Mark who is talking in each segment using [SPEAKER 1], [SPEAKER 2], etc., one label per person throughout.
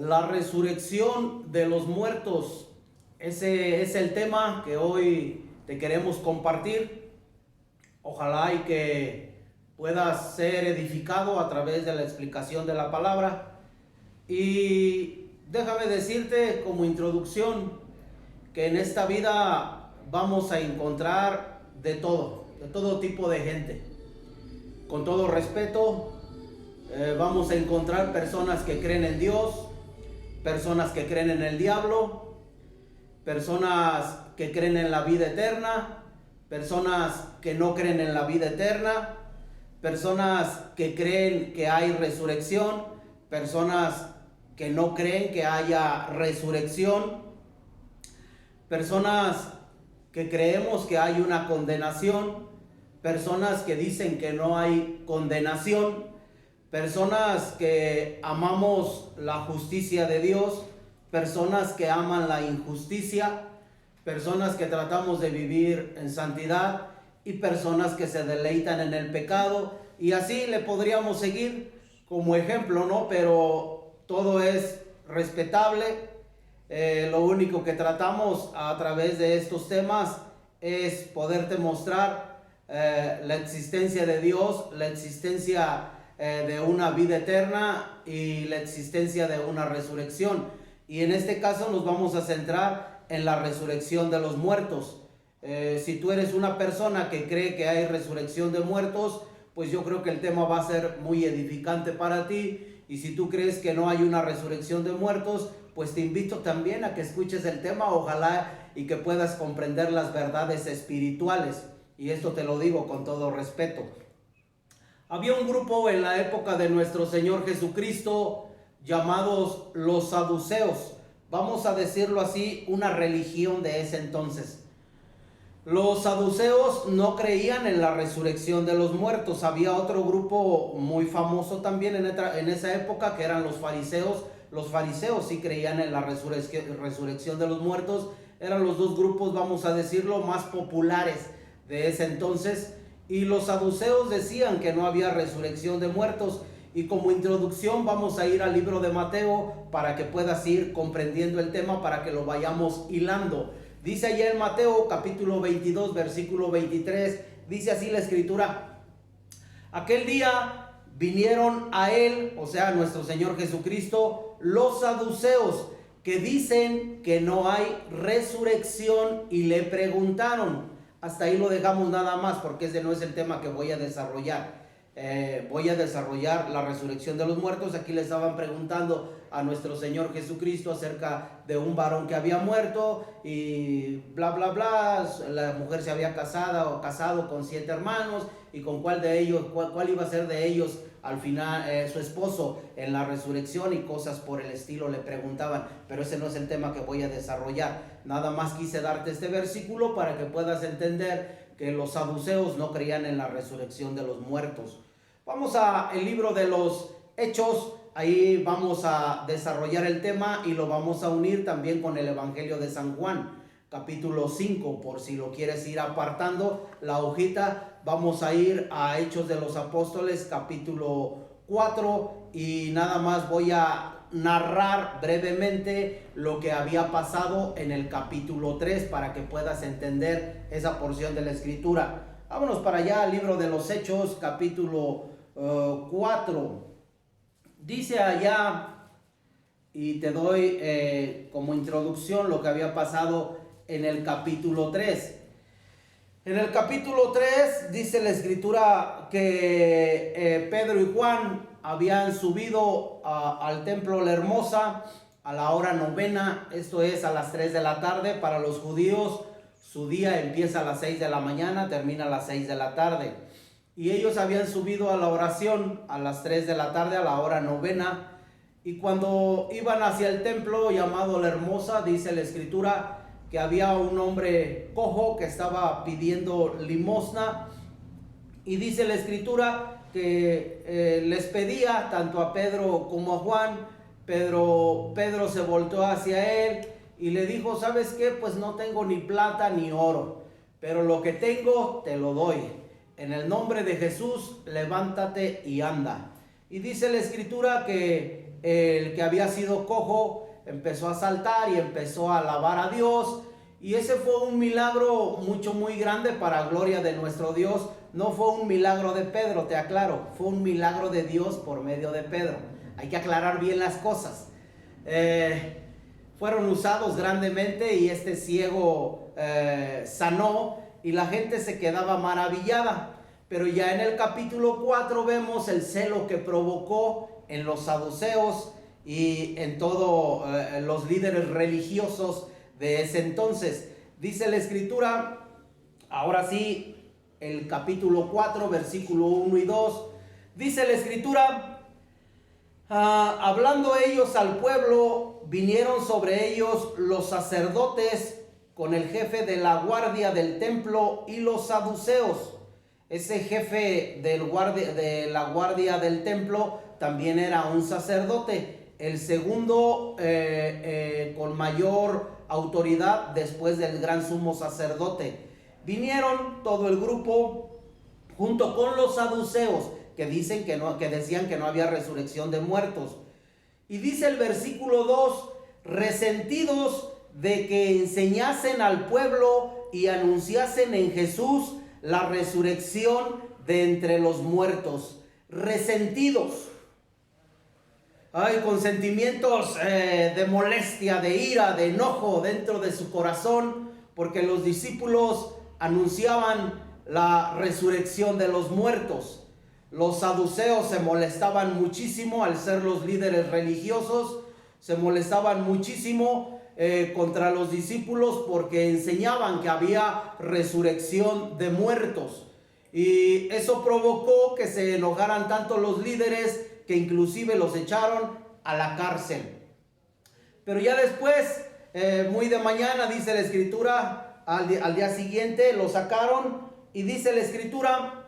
[SPEAKER 1] La resurrección de los muertos. Ese es el tema que hoy te queremos compartir. Ojalá y que puedas ser edificado a través de la explicación de la palabra. Y déjame decirte como introducción que en esta vida vamos a encontrar de todo tipo de gente. Con todo respeto, vamos a encontrar personas que creen en Dios, personas que creen en el diablo, personas que creen en la vida eterna, personas que no creen en la vida eterna, personas que creen que hay resurrección, personas que no creen que haya resurrección, personas que creemos que hay una condenación, personas que dicen que no hay condenación, personas que amamos la justicia de Dios, personas que aman la injusticia, personas que tratamos de vivir en santidad y personas que se deleitan en el pecado. Y así le podríamos seguir como ejemplo, ¿no? Pero todo es respetable. Lo único que tratamos a través de estos temas es poderte mostrar la existencia de Dios, la existencia de una vida eterna y la existencia de una resurrección. Y en este caso nos vamos a centrar en la resurrección de los muertos. Si tú eres una persona que cree que hay resurrección de muertos, pues yo creo que el tema va a ser muy edificante para ti. Y si tú crees que no hay una resurrección de muertos, pues te invito también a que escuches el tema, ojalá y que puedas comprender las verdades espirituales. Y esto te lo digo con todo respeto. Había un grupo en la época de nuestro Señor Jesucristo llamados los saduceos. Vamos a decirlo así, una religión de ese entonces. Los saduceos no creían en la resurrección de los muertos. Había otro grupo muy famoso también en esa época que eran los fariseos. Los fariseos sí creían en la resurrección de los muertos. Eran los dos grupos, vamos a decirlo, más populares de ese entonces. Y los saduceos decían que no había resurrección de muertos. Y como introducción vamos a ir al libro de Mateo para que puedas ir comprendiendo el tema, para que lo vayamos hilando. Dice allá en Mateo capítulo 22, versículo 23, dice así la escritura: aquel día vinieron a él, o sea, a nuestro Señor Jesucristo, los saduceos que dicen que no hay resurrección y le preguntaron. Hasta ahí lo dejamos nada más porque ese no es el tema que voy a desarrollar. Voy a desarrollar la resurrección de los muertos. Aquí le estaban preguntando a nuestro Señor Jesucristo acerca de un varón que había muerto y bla bla bla. La mujer se había casado con 7 hermanos, y con cuál de ellos, cuál iba a ser de ellos al final su esposo en la resurrección, y cosas por el estilo le preguntaban. Pero ese no es el tema que voy a desarrollar. Nada más quise darte este versículo para que puedas entender que los saduceos no creían en la resurrección de los muertos. Vamos al libro de los Hechos. Ahí vamos a desarrollar el tema y lo vamos a unir también con el Evangelio de San Juan, capítulo 5, por si lo quieres ir apartando la hojita. Vamos a ir a Hechos de los Apóstoles, capítulo 4, y nada más voy a narrar brevemente lo que había pasado en el capítulo 3 para que puedas entender esa porción de la escritura. Vámonos para allá al libro de los Hechos, capítulo 4. Dice allá, y te doy como introducción lo que había pasado en el capítulo 3. En el capítulo 3 dice la escritura que Pedro y Juan habían subido al templo La Hermosa a la hora novena, esto es a las 3 de la tarde. Para los judíos su día empieza a las 6 de la mañana, termina a las 6 de la tarde. Y ellos habían subido a la oración a las 3 de la tarde, a la hora novena. Y cuando iban hacia el templo llamado La Hermosa, dice la escritura que había un hombre cojo que estaba pidiendo limosna. Y dice la escritura que les pedía tanto a Pedro como a Juan. Pedro se volteó hacia él y le dijo: ¿sabes qué? Pues no tengo ni plata ni oro, pero lo que tengo te lo doy. En el nombre de Jesús, levántate y anda. Y dice la escritura que el que había sido cojo empezó a saltar y empezó a alabar a Dios. Y ese fue un milagro muy grande para gloria de nuestro Dios. No fue un milagro de Pedro, te aclaro, fue un milagro de Dios por medio de Pedro. Hay que aclarar bien las cosas. Fueron usados grandemente y este ciego sanó y la gente se quedaba maravillada. Pero ya en el capítulo 4 vemos el celo que provocó en los saduceos y en todos los líderes religiosos de ese entonces. Dice la escritura, ahora sí, el capítulo 4, versículo 1 y 2, dice la escritura, hablando ellos al pueblo, vinieron sobre ellos los sacerdotes con el jefe de la guardia del templo y los saduceos. Ese jefe de la guardia del templo también era un sacerdote, el segundo con mayor autoridad después del gran sumo sacerdote. Vinieron todo el grupo junto con los saduceos que decían que no había resurrección de muertos. Y dice el versículo 2, resentidos de que enseñasen al pueblo y anunciasen en Jesús la resurrección de entre los muertos. Resentidos. Con sentimientos de molestia, de ira, de enojo dentro de su corazón, porque los discípulos anunciaban la resurrección de los muertos. Los saduceos se molestaban muchísimo al ser los líderes religiosos, se molestaban muchísimo contra los discípulos porque enseñaban que había resurrección de muertos. Y eso provocó que se enojaran tanto los líderes que inclusive los echaron a la cárcel. Pero ya después, muy de mañana, dice la escritura, al día siguiente lo sacaron y dice la escritura,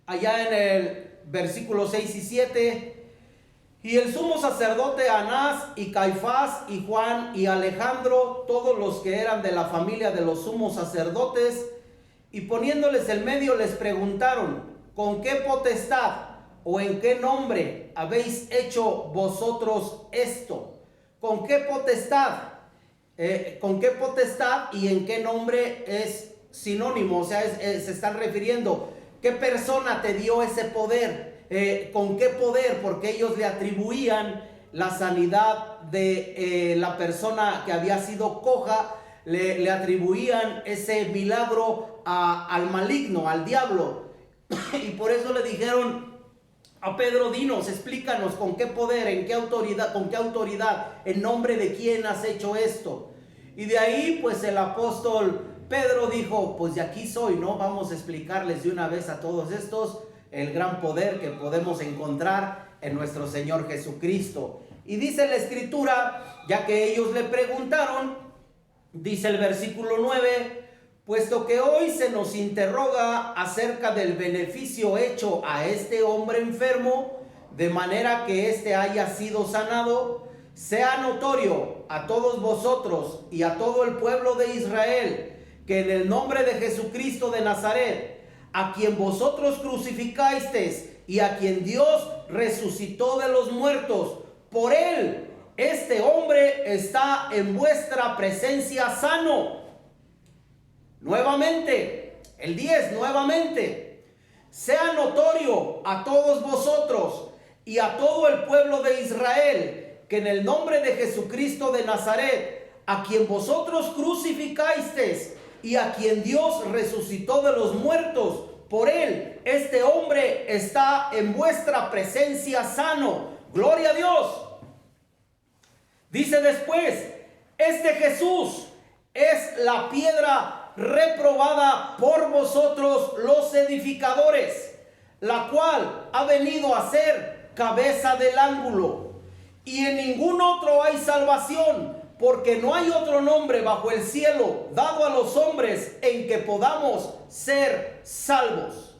[SPEAKER 1] allá en el versículo 6 y 7, y el sumo sacerdote Anás y Caifás y Juan y Alejandro, todos los que eran de la familia de los sumos sacerdotes, y poniéndoles el medio les preguntaron, ¿con qué potestad o en qué nombre habéis hecho vosotros esto? ¿Con qué potestad? ¿Con qué potestad y en qué nombre es sinónimo? O sea, se están refiriendo, ¿qué persona te dio ese poder? ¿Con qué poder? Porque ellos le atribuían la sanidad de la persona que había sido coja, le atribuían ese milagro al maligno, al diablo. Y por eso le dijeron a Pedro, dinos, explícanos con qué poder, en qué autoridad, en nombre de quién has hecho esto. Y de ahí pues el apóstol Pedro dijo, pues de aquí soy, ¿no? Vamos a explicarles de una vez a todos estos el gran poder que podemos encontrar en nuestro Señor Jesucristo. Y dice la escritura, ya que ellos le preguntaron, dice el versículo 9, puesto que hoy se nos interroga acerca del beneficio hecho a este hombre enfermo, de manera que éste haya sido sanado, sea notorio a todos vosotros y a todo el pueblo de Israel, que en el nombre de Jesucristo de Nazaret, a quien vosotros crucificasteis y a quien Dios resucitó de los muertos, por él este hombre está en vuestra presencia sano. Nuevamente, el 10, nuevamente, sea notorio a todos vosotros y a todo el pueblo de Israel, que en el nombre de Jesucristo de Nazaret, a quien vosotros crucificasteis y a quien Dios resucitó de los muertos, por él este hombre está en vuestra presencia sano. Gloria a Dios. Dice después, este Jesús es la piedra reprobada por vosotros los edificadores, la cual ha venido a ser cabeza del ángulo. Y en ningún otro hay salvación, porque no hay otro nombre bajo el cielo dado a los hombres en que podamos ser salvos.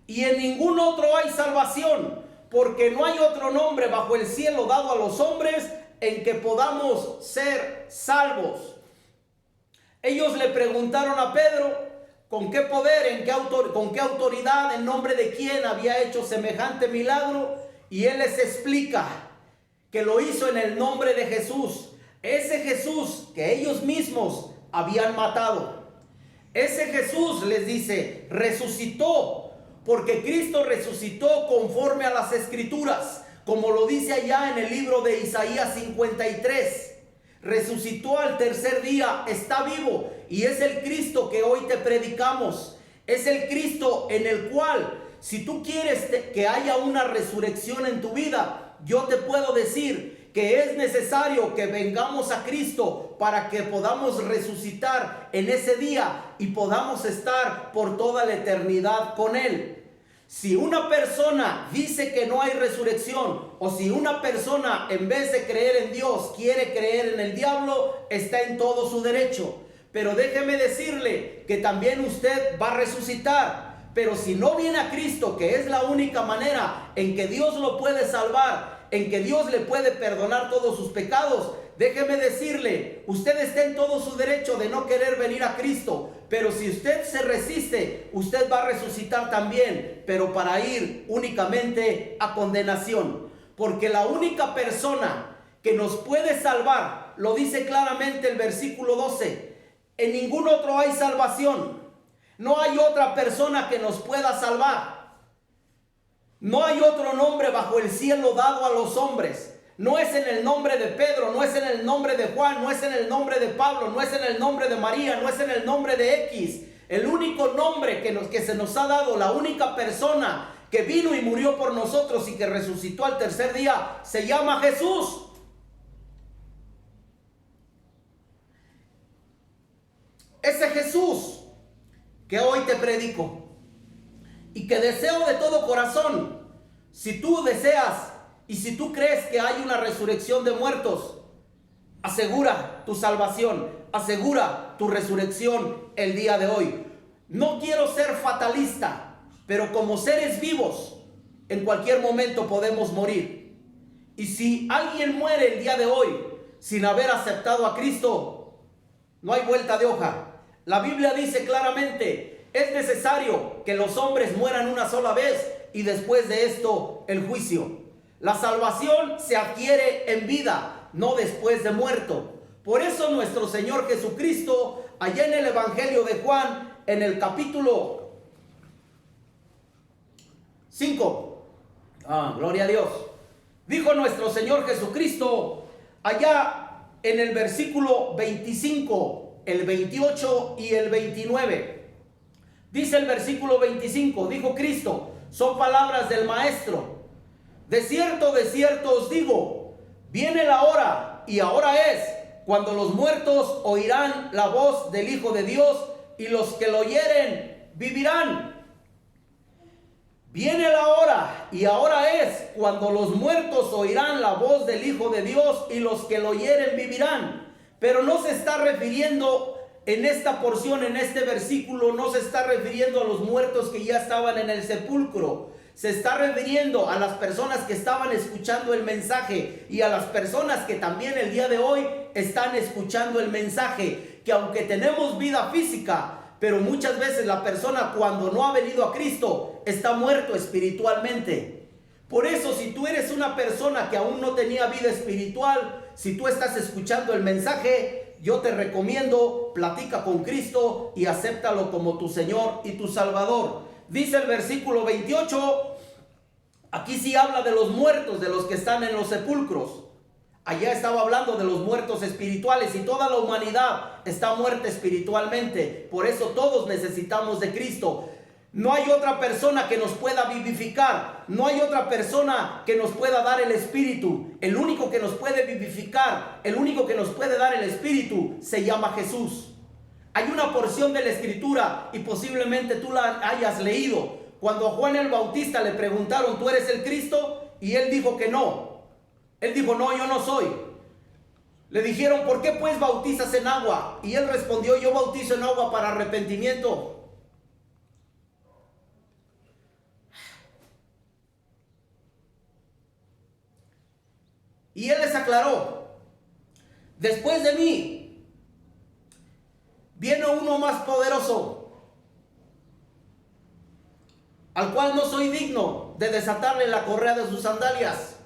[SPEAKER 1] Y en ningún otro hay salvación, porque no hay otro nombre bajo el cielo dado a los hombres en que podamos ser salvos. Ellos le preguntaron a Pedro con qué poder, con qué autoridad, en nombre de quién había hecho semejante milagro, y él les explica que lo hizo en el nombre de Jesús. Ese Jesús que ellos mismos habían matado. Ese Jesús, les dice, resucitó, porque Cristo resucitó conforme a las Escrituras, como lo dice allá en el libro de Isaías 53. Resucitó al tercer día, está vivo, y es el Cristo que hoy te predicamos. Es el Cristo en el cual, si tú quieres que haya una resurrección en tu vida, yo te puedo decir que es necesario que vengamos a Cristo para que podamos resucitar en ese día y podamos estar por toda la eternidad con Él. Si una persona dice que no hay resurrección, o si una persona en vez de creer en Dios quiere creer en el diablo, está en todo su derecho. Pero déjeme decirle que también usted va a resucitar. Pero si no viene a Cristo, que es la única manera en que Dios lo puede salvar, en que Dios le puede perdonar todos sus pecados, déjeme decirle, usted está en todo su derecho de no querer venir a Cristo. Pero si usted se resiste, usted va a resucitar también, pero para ir únicamente a condenación. Porque la única persona que nos puede salvar, lo dice claramente el versículo 12, en ningún otro hay salvación. No hay otra persona que nos pueda salvar. No hay otro nombre bajo el cielo dado a los hombres. No es en el nombre de Pedro, no es en el nombre de Juan, no es en el nombre de Pablo, no es en el nombre de María, no es en el nombre de X. El único nombre que se nos ha dado, la única persona que vino y murió por nosotros y que resucitó al tercer día, se llama Jesús. Ese Jesús que hoy te predico y que deseo de todo corazón, si tú deseas y si tú crees que hay una resurrección de muertos, asegura tu salvación, asegura tu resurrección el día de hoy. No quiero ser fatalista, pero como seres vivos, en cualquier momento podemos morir. Y si alguien muere el día de hoy sin haber aceptado a Cristo, no hay vuelta de hoja. La Biblia dice claramente, es necesario que los hombres mueran una sola vez y después de esto el juicio. La salvación se adquiere en vida, no después de muerto. Por eso nuestro Señor Jesucristo, allá en el Evangelio de Juan, en el capítulo 5, gloria a Dios, dijo nuestro Señor Jesucristo, allá en el versículo 25, el 28 y el 29. Dice el versículo 25, dijo Cristo, son palabras del Maestro. De cierto os digo, viene la hora, y ahora es, cuando los muertos oirán la voz del Hijo de Dios, y los que lo oyeren vivirán. Viene la hora, y ahora es, cuando los muertos oirán la voz del Hijo de Dios, y los que lo oyeren vivirán. Pero no se está refiriendo en esta porción, en este versículo, no se está refiriendo a los muertos que ya estaban en el sepulcro. Se está refiriendo a las personas que estaban escuchando el mensaje y a las personas que también el día de hoy están escuchando el mensaje. Que aunque tenemos vida física, pero muchas veces la persona cuando no ha venido a Cristo está muerto espiritualmente. Por eso, si tú eres una persona que aún no tenía vida espiritual, si tú estás escuchando el mensaje, yo te recomiendo, platica con Cristo y acéptalo como tu Señor y tu Salvador. Dice el versículo 28, aquí sí habla de los muertos, de los que están en los sepulcros. Allá estaba hablando de los muertos espirituales, y toda la humanidad está muerta espiritualmente. Por eso todos necesitamos de Cristo. No hay otra persona que nos pueda vivificar. No hay otra persona que nos pueda dar el Espíritu. El único que nos puede vivificar, el único que nos puede dar el Espíritu, se llama Jesús. Hay una porción de la Escritura, y posiblemente tú la hayas leído, cuando a Juan el Bautista le preguntaron, ¿tú eres el Cristo? Y él dijo que no. Él dijo, no, yo no soy. Le dijeron, ¿por qué pues bautizas en agua? Y él respondió, yo bautizo en agua para arrepentimiento. Y él les aclaró, después de mí viene uno más poderoso, al cual no soy digno de desatarle la correa de sus sandalias.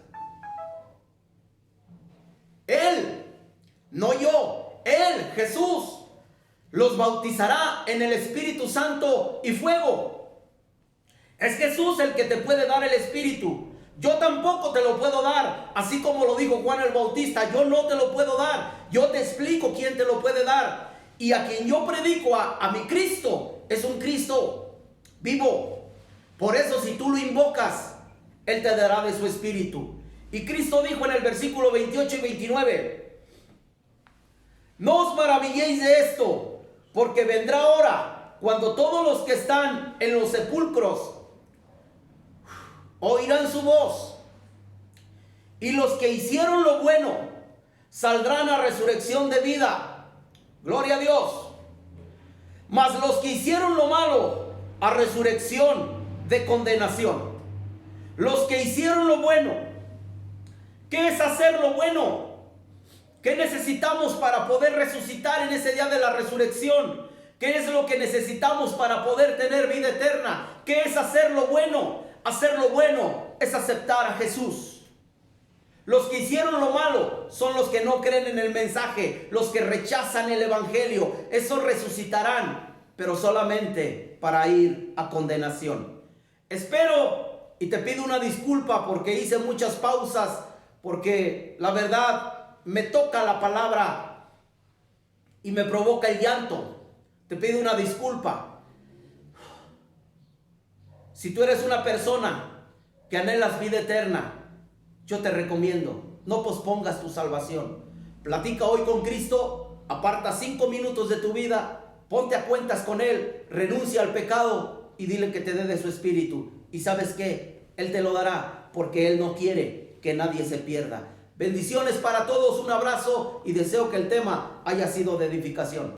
[SPEAKER 1] no yo, Él, Jesús, los bautizará en el Espíritu Santo y fuego. Es Jesús el que te puede dar el Espíritu. Yo tampoco te lo puedo dar, así como lo dijo Juan el Bautista. Yo no te lo puedo dar. Yo te explico quién te lo puede dar. Y a quien yo predico, a mi Cristo, es un Cristo vivo. Por eso, si tú lo invocas, Él te dará de su Espíritu. Y Cristo dijo en el versículo 28 y 29: no os maravilléis de esto, porque vendrá hora cuando todos los que están en los sepulcros oirán su voz, y los que hicieron lo bueno saldrán a resurrección de vida. Gloria a Dios. Mas los que hicieron lo malo, a resurrección de condenación. Los que hicieron lo bueno. ¿Qué es hacer lo bueno? ¿Qué necesitamos para poder resucitar en ese día de la resurrección? ¿Qué es lo que necesitamos para poder tener vida eterna? ¿Qué es hacer lo bueno? Hacer lo bueno es aceptar a Jesús. Los que hicieron lo malo son los que no creen en el mensaje, los que rechazan el evangelio. Esos resucitarán, pero solamente para ir a condenación. Espero y te pido una disculpa porque hice muchas pausas, porque la verdad me toca la palabra y me provoca el llanto. Te pido una disculpa. Si tú eres una persona que anhelas vida eterna, yo te recomiendo, no pospongas tu salvación. Platica hoy con Cristo, aparta 5 minutos de tu vida, ponte a cuentas con Él, renuncia al pecado y dile que te dé de su Espíritu. ¿Y sabes qué? Él te lo dará, porque Él no quiere que nadie se pierda. Bendiciones para todos, un abrazo y deseo que el tema haya sido de edificación.